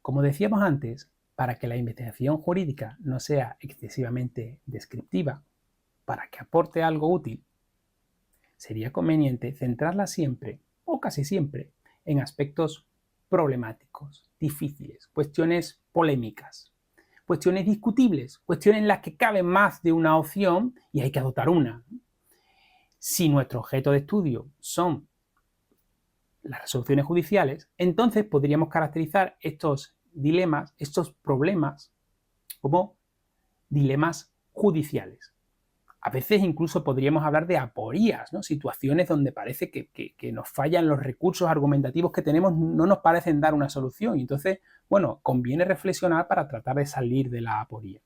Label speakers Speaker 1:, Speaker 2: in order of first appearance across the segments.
Speaker 1: Como decíamos antes, para que la investigación jurídica no sea excesivamente descriptiva, para que aporte algo útil, sería conveniente centrarla siempre, o casi siempre, en aspectos problemáticos, difíciles, cuestiones polémicas, cuestiones discutibles, cuestiones en las que cabe más de una opción y hay que adoptar una. Si nuestro objeto de estudio son las resoluciones judiciales, entonces podríamos caracterizar estos dilemas, estos problemas, como dilemas judiciales. A veces incluso podríamos hablar de aporías, ¿no? Situaciones donde parece que nos fallan los recursos argumentativos que tenemos, no nos parecen dar una solución. Y entonces, bueno, conviene reflexionar para tratar de salir de la aporía.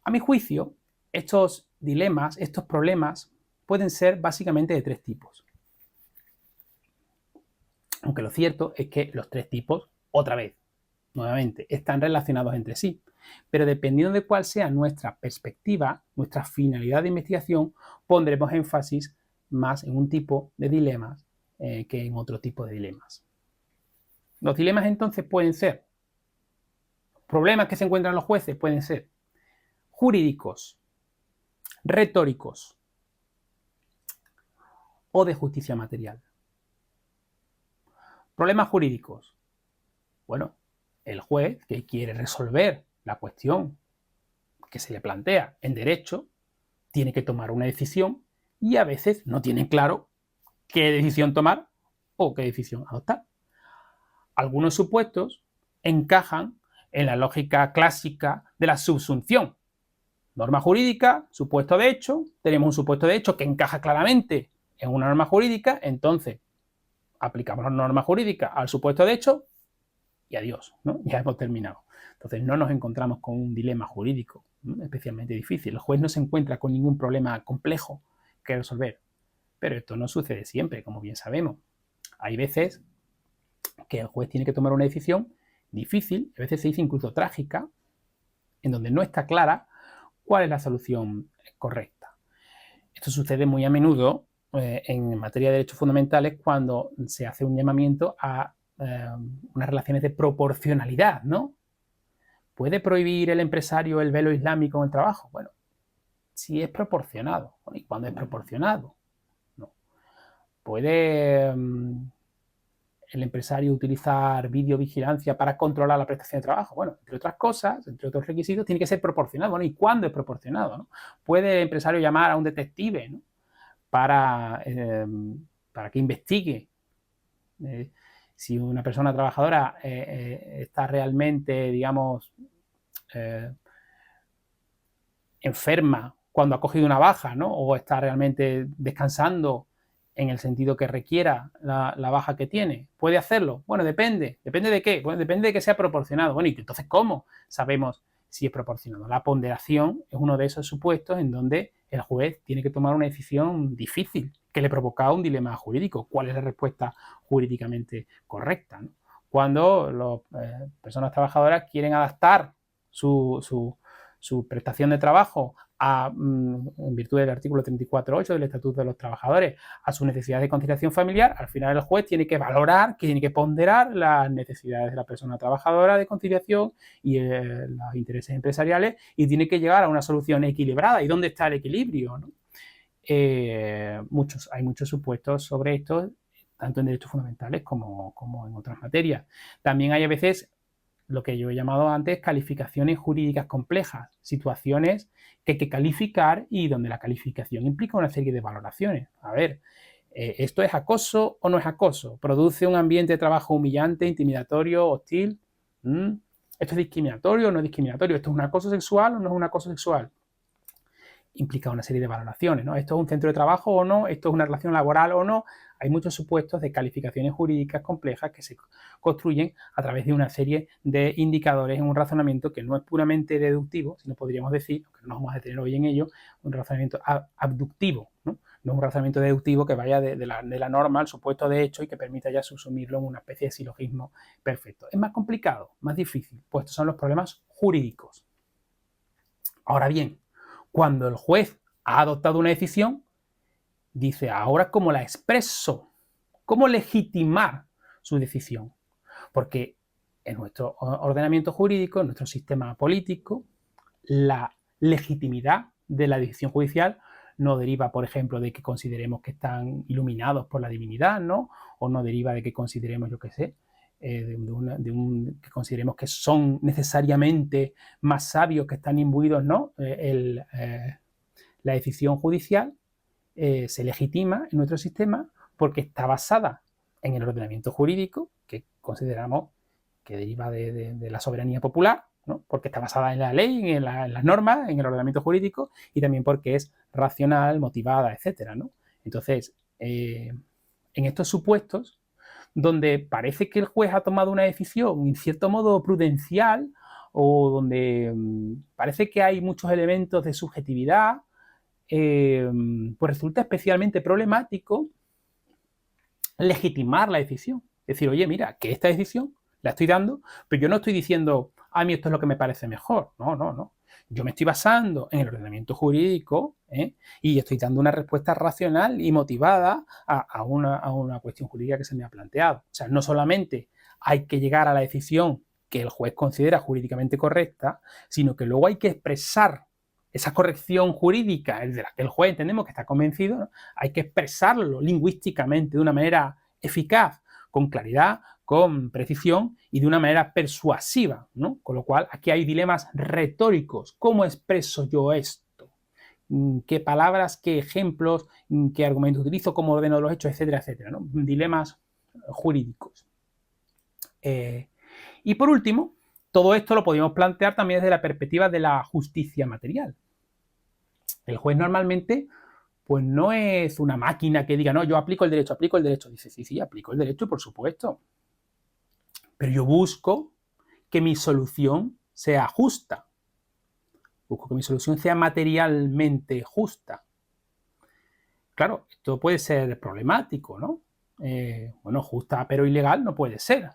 Speaker 1: A mi juicio, estos dilemas, estos problemas, pueden ser básicamente de tres tipos. Aunque lo cierto es que los tres tipos, otra vez, nuevamente, están relacionados entre sí. Pero dependiendo de cuál sea nuestra perspectiva, nuestra finalidad de investigación, pondremos énfasis más en un tipo de dilemas que en otro tipo de dilemas. Los dilemas entonces pueden ser, problemas que se encuentran los jueces pueden ser jurídicos, retóricos o de justicia material. Problemas jurídicos. Bueno, el juez que quiere resolver la cuestión que se le plantea en derecho tiene que tomar una decisión y a veces no tiene claro qué decisión tomar o qué decisión adoptar. Algunos supuestos encajan en la lógica clásica de la subsunción. Norma jurídica, supuesto de hecho, tenemos un supuesto de hecho que encaja claramente en una norma jurídica, entonces aplicamos la norma jurídica al supuesto de hecho y adiós, ¿no? Ya hemos terminado. Entonces no nos encontramos con un dilema jurídico especialmente difícil. El juez no se encuentra con ningún problema complejo que resolver. Pero esto no sucede siempre, como bien sabemos. Hay veces que el juez tiene que tomar una decisión difícil, a veces se dice incluso trágica, en donde no está clara cuál es la solución correcta. Esto sucede muy a menudo en materia de derechos fundamentales cuando se hace un llamamiento a unas relaciones de proporcionalidad, ¿no? ¿Puede prohibir el empresario el velo islámico en el trabajo? Bueno, si es proporcionado. ¿Y cuándo es proporcionado? No. ¿Puede el empresario utilizar videovigilancia para controlar la prestación de trabajo? Bueno, entre otras cosas, entre otros requisitos, tiene que ser proporcionado. Bueno, ¿y cuándo es proporcionado? ¿No? ¿Puede el empresario llamar a un detective, ¿no? para que investigue si una persona trabajadora está realmente, digamos, enferma cuando ha cogido una baja, ¿no? O está realmente descansando en el sentido que requiera la baja que tiene? ¿Puede hacerlo? Bueno, depende. ¿Depende de qué? Bueno, depende de que sea proporcionado. Bueno, ¿y entonces cómo sabemos si es proporcionado? La ponderación es uno de esos supuestos en donde el juez tiene que tomar una decisión difícil que le provoca un dilema jurídico. ¿Cuál es la respuesta jurídicamente correcta, ¿no? Cuando las personas trabajadoras quieren adaptar su prestación de trabajo en virtud del artículo 34.8 del Estatuto de los Trabajadores a sus necesidades de conciliación familiar, al final el juez tiene que valorar, tiene que ponderar las necesidades de la persona trabajadora de conciliación y los intereses empresariales y tiene que llegar a una solución equilibrada. ¿Y dónde está el equilibrio, ¿no? Hay muchos supuestos sobre esto, tanto en derechos fundamentales como en otras materias. También hay a veces lo que yo he llamado antes calificaciones jurídicas complejas, situaciones que hay que calificar y donde la calificación implica una serie de valoraciones. A ver, ¿esto es acoso o no es acoso? ¿Produce un ambiente de trabajo humillante, intimidatorio, hostil? ¿Esto es discriminatorio o no es discriminatorio? ¿Esto es un acoso sexual o no es un acoso sexual? Implica una serie de valoraciones, ¿no? ¿Esto es un centro de trabajo o no? ¿Esto es una relación laboral o no? Hay muchos supuestos de calificaciones jurídicas complejas que se construyen a través de una serie de indicadores en un razonamiento que no es puramente deductivo, sino podríamos decir, aunque no nos vamos a detener hoy en ello, un razonamiento abductivo, ¿no? No es un razonamiento deductivo que vaya de la norma al supuesto de hecho y que permita ya subsumirlo en una especie de silogismo perfecto. Es más complicado, más difícil, pues estos son los problemas jurídicos. Ahora bien, cuando el juez ha adoptado una decisión, dice, ahora cómo la expreso, cómo legitimar su decisión. Porque en nuestro ordenamiento jurídico, en nuestro sistema político, la legitimidad de la decisión judicial no deriva, por ejemplo, de que consideremos que están iluminados por la divinidad, ¿no? O no deriva de que consideremos, yo qué sé, que consideremos que son necesariamente más sabios, que están imbuidos, ¿no? La decisión judicial se legitima en nuestro sistema porque está basada en el ordenamiento jurídico, que consideramos que deriva de la soberanía popular, ¿no? Porque está basada en la ley, en las normas, en el ordenamiento jurídico, y también porque es racional, motivada, etcétera, ¿no? Entonces, en estos supuestos, donde parece que el juez ha tomado una decisión en cierto modo prudencial, o donde parece que hay muchos elementos de subjetividad, pues resulta especialmente problemático legitimar la decisión. Es decir, oye, mira, que esta decisión la estoy dando, pero yo no estoy diciendo, a mí esto es lo que me parece mejor. No. Yo me estoy basando en el ordenamiento jurídico, y estoy dando una respuesta racional y motivada a una cuestión jurídica que se me ha planteado. O sea, no solamente hay que llegar a la decisión que el juez considera jurídicamente correcta, sino que luego hay que expresar esa corrección jurídica de la que el juez entendemos que está convencido, ¿no? Hay que expresarlo lingüísticamente de una manera eficaz, con claridad, con precisión y de una manera persuasiva, ¿no? Con lo cual aquí hay dilemas retóricos. ¿Cómo expreso yo esto? ¿Qué palabras, qué ejemplos, qué argumentos utilizo, cómo ordeno los hechos, etcétera, etcétera, ¿no? Dilemas jurídicos. Y por último, todo esto lo podemos plantear también desde la perspectiva de la justicia material. El juez normalmente pues no es una máquina que diga, no, yo aplico el derecho. Dice, sí, aplico el derecho, por supuesto. Pero yo busco que mi solución sea justa. Busco que mi solución sea materialmente justa. Claro, esto puede ser problemático, ¿no? Bueno, justa pero ilegal no puede ser.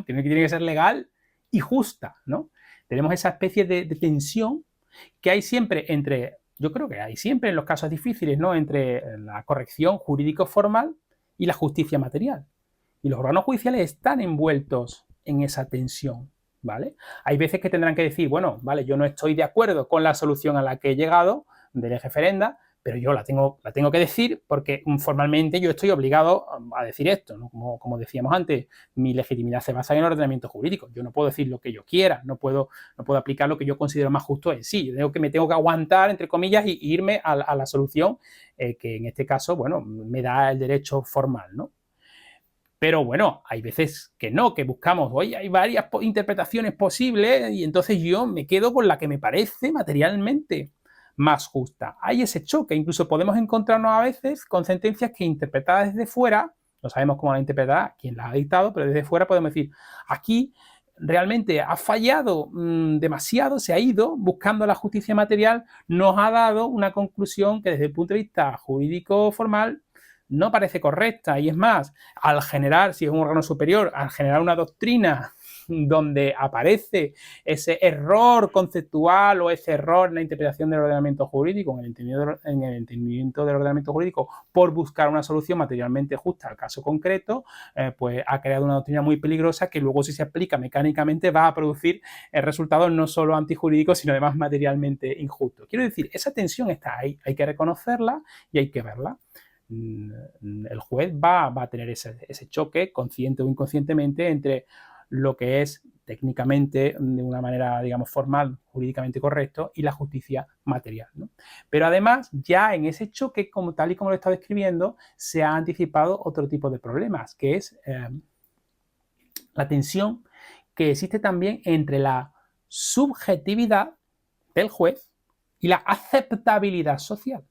Speaker 1: Tiene que ser legal y justa, ¿no? Tenemos esa especie de tensión que hay siempre entre, yo creo que hay siempre en los casos difíciles, ¿no? Entre la corrección jurídico-formal y la justicia material. Y los órganos judiciales están envueltos en esa tensión, ¿vale? Hay veces que tendrán que decir, bueno, vale, yo no estoy de acuerdo con la solución a la que he llegado de lege ferenda, pero yo la tengo que decir porque formalmente yo estoy obligado a decir esto, ¿no? Como decíamos antes, mi legitimidad se basa en el ordenamiento jurídico. Yo no puedo decir lo que yo quiera, no puedo aplicar lo que yo considero más justo en sí. Yo me tengo que aguantar, entre comillas, y irme a la solución que en este caso, bueno, me da el derecho formal, ¿no? Pero bueno, hay veces que no, que buscamos, oye, hay varias interpretaciones posibles y entonces yo me quedo con la que me parece materialmente más justa. Hay ese choque, incluso podemos encontrarnos a veces con sentencias que interpretadas desde fuera, no sabemos cómo la interpretará quien las ha dictado, pero desde fuera podemos decir, aquí realmente ha fallado demasiado, se ha ido buscando la justicia material, nos ha dado una conclusión que desde el punto de vista jurídico formal no parece correcta, y es más, al generar, si es un órgano superior, al generar una doctrina donde aparece ese error conceptual o ese error en la interpretación del ordenamiento jurídico, en el entendimiento del ordenamiento jurídico, por buscar una solución materialmente justa al caso concreto, pues ha creado una doctrina muy peligrosa que luego, si se aplica mecánicamente, va a producir resultados no solo antijurídicos, sino además materialmente injustos. Quiero decir, esa tensión está ahí, hay que reconocerla y hay que verla. El juez va a tener ese choque, consciente o inconscientemente, entre lo que es técnicamente, de una manera, digamos, formal, jurídicamente correcto, y la justicia material, ¿no? Pero además, ya en ese choque, tal y como lo he estado describiendo, se ha anticipado otro tipo de problemas, que es la tensión que existe también entre la subjetividad del juez y la aceptabilidad social.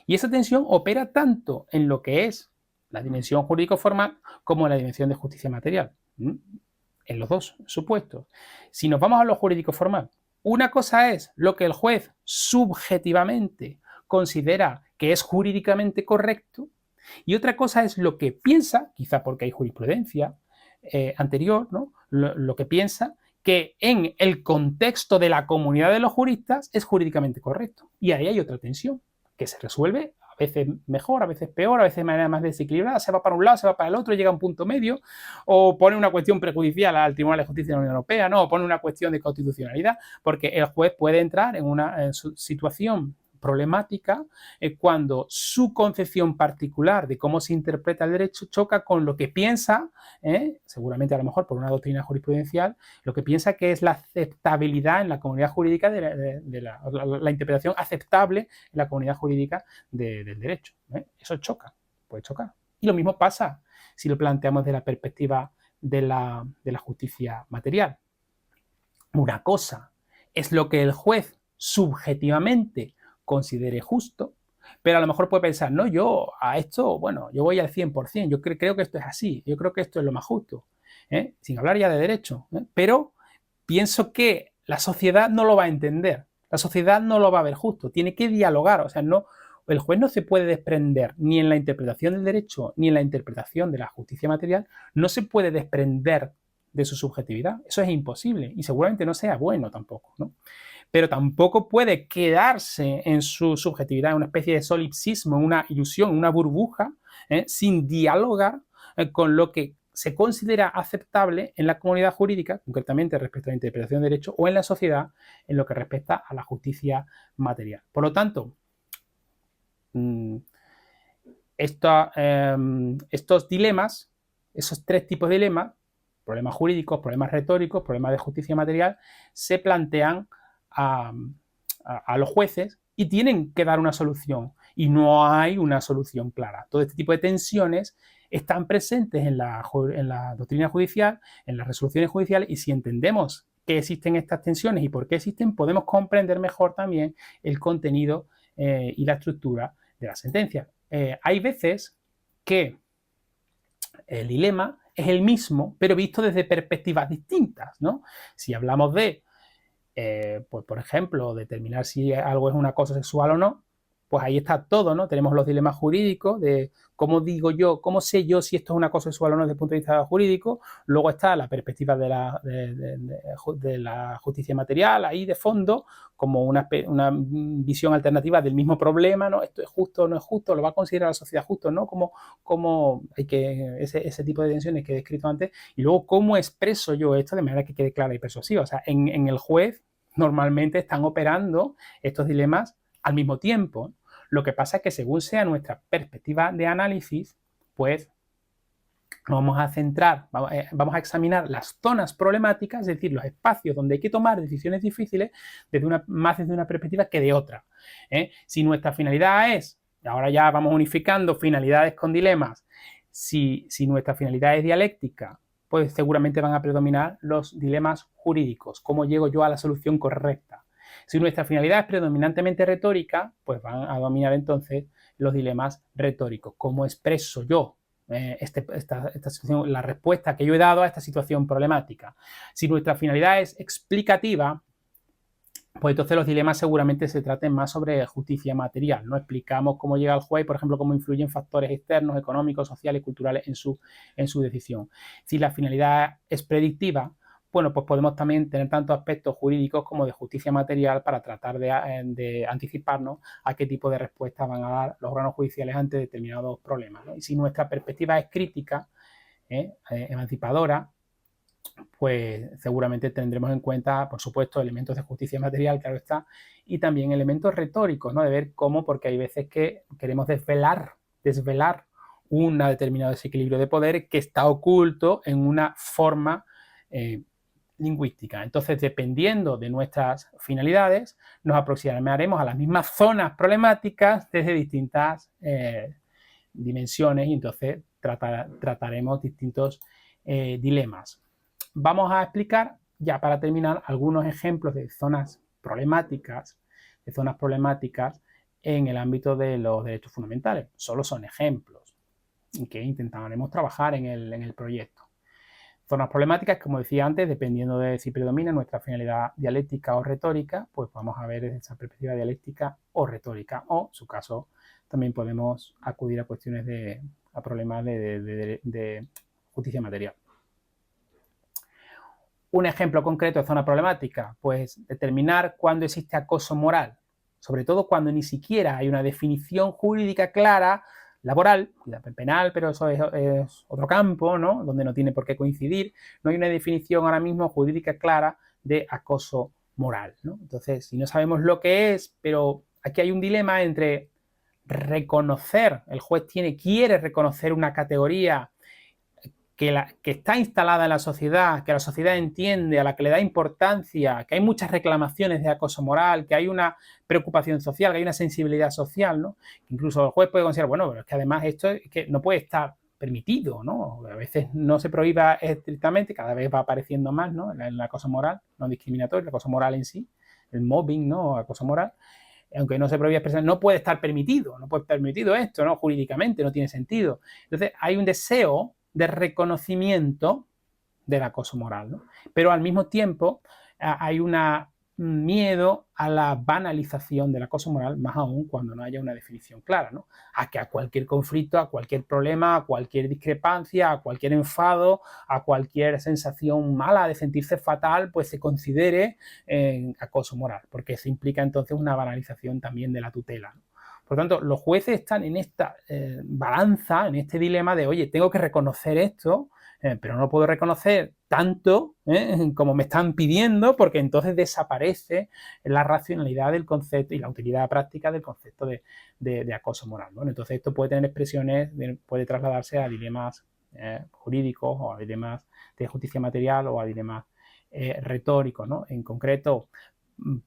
Speaker 1: Y esa tensión opera tanto en lo que es la dimensión jurídico-formal como en la dimensión de justicia material. En los dos supuestos. Si nos vamos a lo jurídico-formal, una cosa es lo que el juez subjetivamente considera que es jurídicamente correcto y otra cosa es lo que piensa, quizá porque hay jurisprudencia anterior, ¿no? Lo que piensa que en el contexto de la comunidad de los juristas es jurídicamente correcto. Y ahí hay otra tensión que se resuelve veces mejor, a veces peor, a veces de manera más desequilibrada, se va para un lado, se va para el otro, llega a un punto medio, o pone una cuestión prejudicial al Tribunal de Justicia de la Unión Europea, no, o pone una cuestión de constitucionalidad, porque el juez puede entrar en una situación problemática cuando su concepción particular de cómo se interpreta el derecho choca con lo que piensa, seguramente a lo mejor por una doctrina jurisprudencial, lo que piensa que es la aceptabilidad en la comunidad jurídica de la interpretación aceptable en la comunidad jurídica del derecho. Eso choca, puede chocar. Y lo mismo pasa si lo planteamos desde la perspectiva de la justicia material. Una cosa es lo que el juez subjetivamente considere justo, pero a lo mejor puede pensar, no, yo a esto, bueno, yo voy al 100%, yo creo que esto es así, yo creo que esto es lo más justo, sin hablar ya de derecho, pero pienso que la sociedad no lo va a entender, la sociedad no lo va a ver justo, tiene que dialogar, o sea, no, el juez no se puede desprender ni en la interpretación del derecho ni en la interpretación de la justicia material, no se puede desprender de su subjetividad, eso es imposible y seguramente no sea bueno tampoco, ¿no? Pero tampoco puede quedarse en su subjetividad, en una especie de solipsismo, una ilusión, una burbuja, sin dialogar con lo que se considera aceptable en la comunidad jurídica, concretamente respecto a la interpretación de derecho, o en la sociedad en lo que respecta a la justicia material. Por lo tanto, estos dilemas, esos tres tipos de dilemas, problemas jurídicos, problemas retóricos, problemas de justicia material, se plantean a los jueces y tienen que dar una solución y no hay una solución clara. Todo este tipo de tensiones están presentes en la doctrina judicial, en las resoluciones judiciales y si entendemos que existen estas tensiones y por qué existen, podemos comprender mejor también el contenido y la estructura de la sentencia. Hay veces que el dilema es el mismo, pero visto desde perspectivas distintas, ¿no? Si hablamos de pues por ejemplo, determinar si algo es un acoso sexual o no, pues ahí está todo, ¿no? Tenemos los dilemas jurídicos de cómo digo yo, cómo sé yo si esto es un acoso sexual o no desde el punto de vista jurídico, luego está la perspectiva de la justicia material ahí de fondo, como una visión alternativa del mismo problema, ¿no? Esto es justo o no es justo, lo va a considerar la sociedad justo, ¿no? Como hay que, ese tipo de tensiones que he descrito antes, y luego cómo expreso yo esto de manera que quede clara y persuasiva. O sea, en el juez normalmente están operando estos dilemas al mismo tiempo. Lo que pasa es que según sea nuestra perspectiva de análisis, pues nos vamos a centrar, vamos a examinar las zonas problemáticas, es decir, los espacios donde hay que tomar decisiones difíciles más desde una perspectiva que de otra. Si nuestra finalidad es, ahora ya vamos unificando finalidades con dilemas, si nuestra finalidad es dialéctica, pues seguramente van a predominar los dilemas jurídicos, cómo llego yo a la solución correcta. Si nuestra finalidad es predominantemente retórica, pues van a dominar entonces los dilemas retóricos, cómo expreso yo esta situación, la respuesta que yo he dado a esta situación problemática. Si nuestra finalidad es explicativa, pues entonces los dilemas seguramente se traten más sobre justicia material. No explicamos cómo llega el juez, por ejemplo, cómo influyen factores externos, económicos, sociales y culturales en su decisión. Si la finalidad es predictiva, bueno, pues podemos también tener tanto aspectos jurídicos como de justicia material para tratar de anticiparnos a qué tipo de respuesta van a dar los órganos judiciales ante determinados problemas, ¿no? Y si nuestra perspectiva es crítica, emancipadora, pues seguramente tendremos en cuenta, por supuesto, elementos de justicia material, claro está, y también elementos retóricos, ¿no? De ver cómo, porque hay veces que queremos desvelar un determinado desequilibrio de poder que está oculto en una forma lingüística. Entonces, dependiendo de nuestras finalidades, nos aproximaremos a las mismas zonas problemáticas desde distintas dimensiones y entonces trataremos distintos dilemas. Vamos a explicar, ya para terminar, algunos ejemplos de zonas problemáticas en el ámbito de los derechos fundamentales. Solo son ejemplos que intentaremos trabajar en el proyecto. Zonas problemáticas, como decía antes, dependiendo de si predomina nuestra finalidad dialéctica o retórica, pues vamos a ver desde esa perspectiva dialéctica o retórica, o en su caso también podemos acudir a cuestiones a problemas de justicia material. Un ejemplo concreto de zona problemática, pues determinar cuándo existe acoso moral. sobre todo cuando ni siquiera hay una definición jurídica clara, laboral, penal, pero eso es otro campo, ¿no? Donde no tiene por qué coincidir, no hay una definición ahora mismo jurídica clara de acoso moral, ¿no? Entonces, si no sabemos lo que es, pero aquí hay un dilema entre reconocer, el juez quiere reconocer una categoría que está instalada en la sociedad, que la sociedad entiende, a la que le da importancia, que hay muchas reclamaciones de acoso moral, que hay una preocupación social, que hay una sensibilidad social, ¿no? Incluso el juez puede considerar, bueno, pero es que además esto es que no puede estar permitido, ¿no? A veces no se prohíba estrictamente, cada vez va apareciendo más, ¿no? El acoso moral, no discriminatorio, el acoso moral en sí, el mobbing, ¿no? Acoso moral, aunque no se prohíba expresar, no puede estar permitido, no puede estar permitido esto, ¿no? Jurídicamente no tiene sentido. Entonces hay un deseo de reconocimiento del acoso moral, ¿no? Pero al mismo tiempo hay un miedo a la banalización del acoso moral, más aún cuando no haya una definición clara, ¿no? A que a cualquier conflicto, a cualquier problema, a cualquier discrepancia, a cualquier enfado, a cualquier sensación mala de sentirse fatal, pues se considere acoso moral, porque eso implica entonces una banalización también de la tutela, ¿no? Por lo tanto, los jueces están en esta balanza, en este dilema de, oye, tengo que reconocer esto, pero no lo puedo reconocer tanto como me están pidiendo, porque entonces desaparece la racionalidad del concepto y la utilidad práctica del concepto de acoso moral, ¿no? Entonces esto puede tener expresiones, puede trasladarse a dilemas jurídicos o a dilemas de justicia material o a dilemas retóricos, ¿no? En concreto,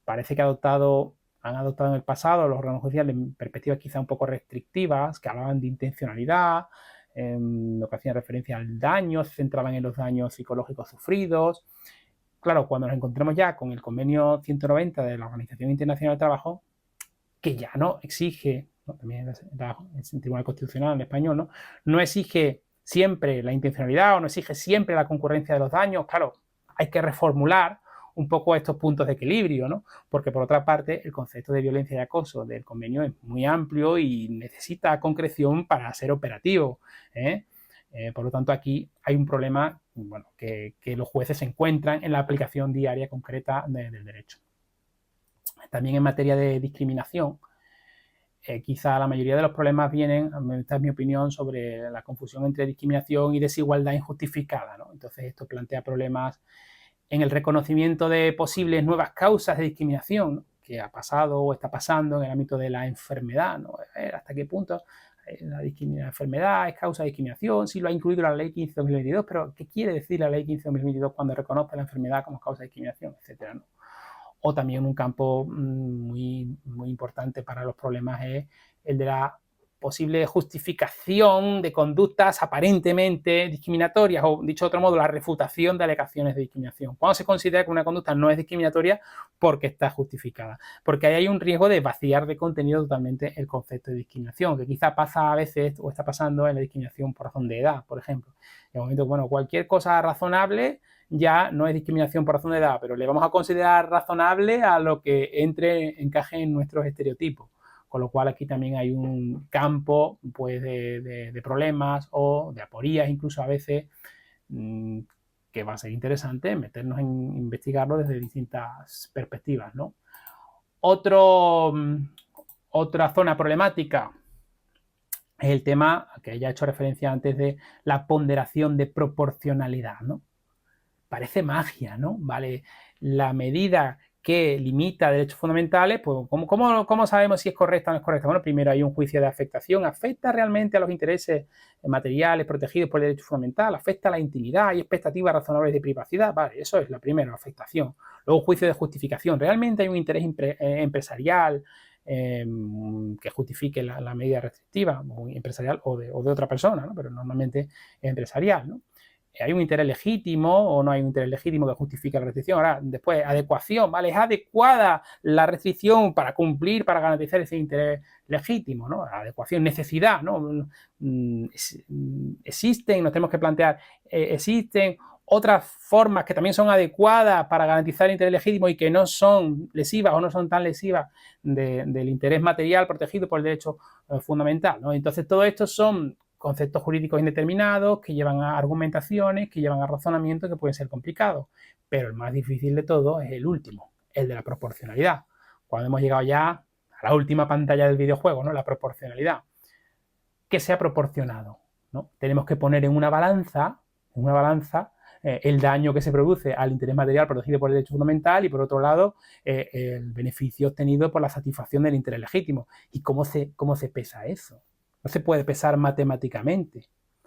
Speaker 1: parece que han adoptado en el pasado los órganos judiciales perspectivas quizá un poco restrictivas, que hablaban de intencionalidad, lo que hacían referencia al daño, se centraban en los daños psicológicos sufridos. Claro, cuando nos encontremos ya con el convenio 190 de la Organización Internacional del Trabajo, que ya no exige, ¿no? También el Tribunal Constitucional en español, no exige siempre la intencionalidad o no exige siempre la concurrencia de los daños. Claro, hay que reformular un poco estos puntos de equilibrio, ¿no? Porque por otra parte el concepto de violencia y acoso del convenio es muy amplio y necesita concreción para ser operativo, ¿eh? Por lo tanto, aquí hay un problema, bueno, que los jueces se encuentran en la aplicación diaria concreta del derecho. También en materia de discriminación, quizá la mayoría de los problemas vienen, esta es mi opinión, sobre la confusión entre discriminación y desigualdad injustificada, ¿no? Entonces esto plantea problemas en el reconocimiento de posibles nuevas causas de discriminación, ¿no? Que ha pasado o está pasando en el ámbito de la enfermedad, ¿no? ¿Hasta qué punto la enfermedad es causa de discriminación? Sí lo ha incluido la Ley 15/2022, pero ¿qué quiere decir la Ley 15/2022 cuando reconoce la enfermedad como causa de discriminación, etcétera, ¿no? O también un campo muy, muy importante para los problemas es el de la posible justificación de conductas aparentemente discriminatorias, o dicho de otro modo, la refutación de alegaciones de discriminación. ¿Cuándo se considera que una conducta no es discriminatoria? Porque está justificada. Porque ahí hay un riesgo de vaciar de contenido totalmente el concepto de discriminación, que quizá pasa a veces o está pasando en la discriminación por razón de edad, por ejemplo. En el momento, bueno, cualquier cosa razonable ya no es discriminación por razón de edad, pero le vamos a considerar razonable a lo que encaje en nuestros estereotipos. Con lo cual aquí también hay un campo pues, de problemas o de aporías incluso a veces que va a ser interesante meternos en investigarlo desde distintas perspectivas, ¿no? Otra zona problemática es el tema que ya he hecho referencia antes de la ponderación de proporcionalidad, ¿no? Parece magia, ¿no? Vale, la medida que limita derechos fundamentales, pues ¿cómo sabemos si es correcta o no es correcta? Bueno, primero hay un juicio de afectación. ¿Afecta realmente a los intereses materiales protegidos por el derecho fundamental? ¿Afecta a la intimidad? ¿Hay expectativas razonables de privacidad? Vale, eso es la primera, afectación. Luego, un juicio de justificación. ¿Realmente hay un interés empresarial que justifique la medida restrictiva, empresarial o de otra persona, ¿no? Pero normalmente es empresarial, ¿no? ¿Hay un interés legítimo o no hay un interés legítimo que justifique la restricción? Ahora, después, adecuación, ¿vale? ¿Es adecuada la restricción para cumplir, para garantizar ese interés legítimo, ¿no? Adecuación, necesidad, ¿no? Existen, nos tenemos que plantear, existen otras formas que también son adecuadas para garantizar el interés legítimo y que no son lesivas o no son tan lesivas del interés material protegido por el derecho fundamental, ¿no? Entonces, todo esto son conceptos jurídicos indeterminados que llevan a argumentaciones, que llevan a razonamientos que pueden ser complicados. Pero el más difícil de todo es el último, el de la proporcionalidad. Cuando hemos llegado ya a la última pantalla del videojuego, ¿no? La proporcionalidad. ¿Qué se ha proporcionado? ¿No? Tenemos que poner en una balanza el daño que se produce al interés material protegido por el derecho fundamental y, por otro lado, el beneficio obtenido por la satisfacción del interés legítimo. ¿Y cómo se pesa eso? No se puede pesar matemáticamente.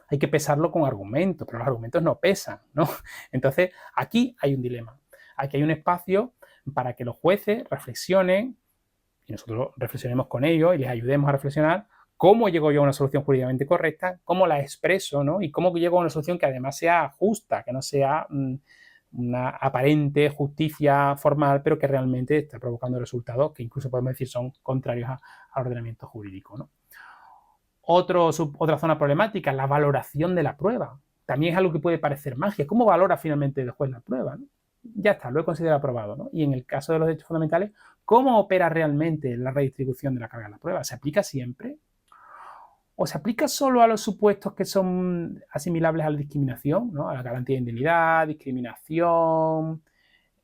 Speaker 1: Hay que pesarlo con argumentos, pero los argumentos no pesan, ¿no? Entonces, aquí hay un dilema. Aquí hay un espacio para que los jueces reflexionen y nosotros reflexionemos con ellos y les ayudemos a reflexionar cómo llego yo a una solución jurídicamente correcta, cómo la expreso, ¿no? Y cómo llego a una solución que además sea justa, que no sea una aparente justicia formal, pero que realmente está provocando resultados que incluso podemos decir son contrarios al ordenamiento jurídico, ¿no? Otra zona problemática, la valoración de la prueba. También es algo que puede parecer magia. ¿Cómo valora finalmente el juez la prueba, ¿no? Ya está, lo he considerado aprobado, ¿no? Y en el caso de los derechos fundamentales, ¿cómo opera realmente la redistribución de la carga de la prueba? ¿Se aplica siempre? ¿O se aplica solo a los supuestos que son asimilables a la discriminación, ¿no? A la garantía de indemnidad, discriminación,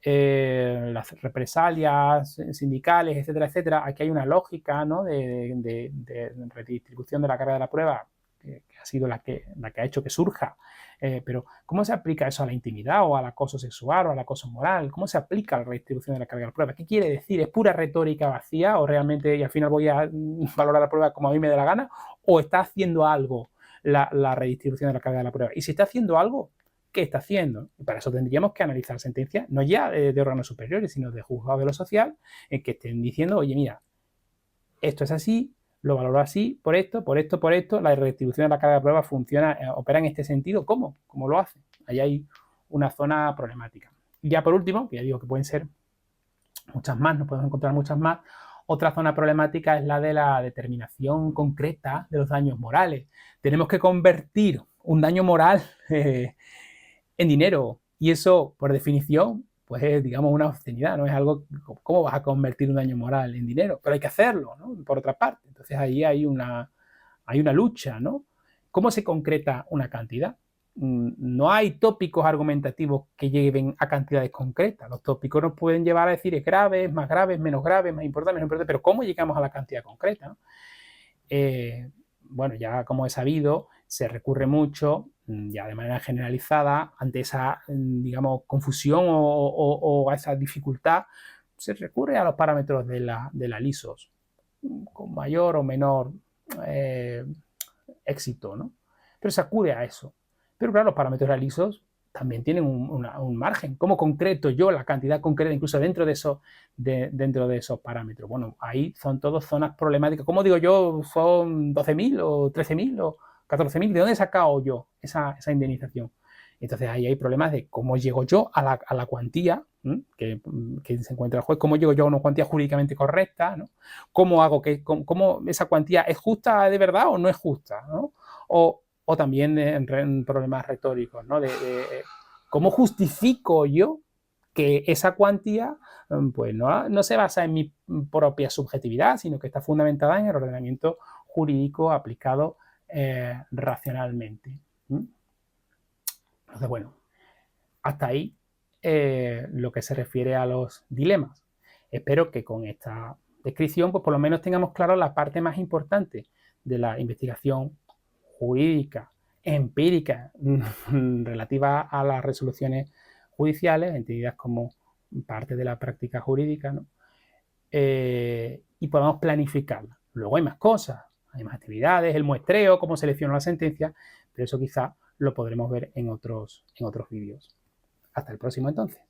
Speaker 1: las represalias sindicales, etcétera, etcétera? Aquí hay una lógica, ¿no? de redistribución de la carga de la prueba que ha sido la que ha hecho que surja. Pero ¿cómo se aplica eso a la intimidad o al acoso sexual o al acoso moral? ¿Cómo se aplica la redistribución de la carga de la prueba? ¿Qué quiere decir? ¿Es pura retórica vacía o realmente y al final voy a valorar la prueba como a mí me dé la gana? ¿O está haciendo algo la redistribución de la carga de la prueba? Y si está haciendo algo, ¿qué está haciendo? Y para eso tendríamos que analizar sentencias, no ya de órganos superiores, sino de juzgados de lo social, en que estén diciendo, oye, mira, esto es así, lo valoro así, por esto, la redistribución de la carga de prueba funciona, opera en este sentido. ¿Cómo? ¿Cómo lo hace? Ahí hay una zona problemática. Y ya por último, que ya digo que pueden ser muchas más, nos podemos encontrar muchas más, otra zona problemática es la de la determinación concreta de los daños morales. Tenemos que convertir un daño moral en dinero y eso, por definición, pues es, digamos, una obscenidad, no es algo, ¿cómo vas a convertir un daño moral en dinero? Pero hay que hacerlo, ¿no? Por otra parte. Entonces ahí hay una lucha, ¿no? ¿Cómo se concreta una cantidad? No hay tópicos argumentativos que lleven a cantidades concretas. Los tópicos nos pueden llevar a decir es grave, es más grave, es menos grave, más importante, menos importante, pero ¿cómo llegamos a la cantidad concreta, ¿no? Bueno, ya como he sabido, se recurre mucho, ya de manera generalizada, ante esa, digamos, confusión o a esa dificultad, se recurre a los parámetros de la LISOS, con mayor o menor éxito, ¿no? Pero se acude a eso. Pero claro, los parámetros de la LISOS también tienen un margen. ¿Cómo concreto yo la cantidad concreta incluso dentro de esos parámetros? Bueno, ahí son todas zonas problemáticas. ¿Cómo digo yo? ¿Son 12.000 o 13.000 o 14.000? ¿De dónde he sacado yo esa indemnización? Entonces ahí hay problemas de cómo llego yo a la cuantía que se encuentra el juez, cómo llego yo a una cuantía jurídicamente correcta, ¿no? ¿Cómo hago cómo esa cuantía es justa de verdad o no es justa, ¿no? O también en problemas retóricos, ¿no? De cómo justifico yo que esa cuantía pues no se basa en mi propia subjetividad, sino que está fundamentada en el ordenamiento jurídico aplicado racionalmente. Entonces, bueno, hasta ahí lo que se refiere a los dilemas. Espero que con esta descripción pues por lo menos tengamos claro la parte más importante de la investigación jurídica, empírica, relativa a las resoluciones judiciales, entendidas como parte de la práctica jurídica, ¿no? Y podamos planificarla. Luego hay más cosas, hay más actividades, el muestreo, cómo selecciono la sentencia, pero eso quizá lo podremos ver en otros vídeos. Hasta el próximo entonces.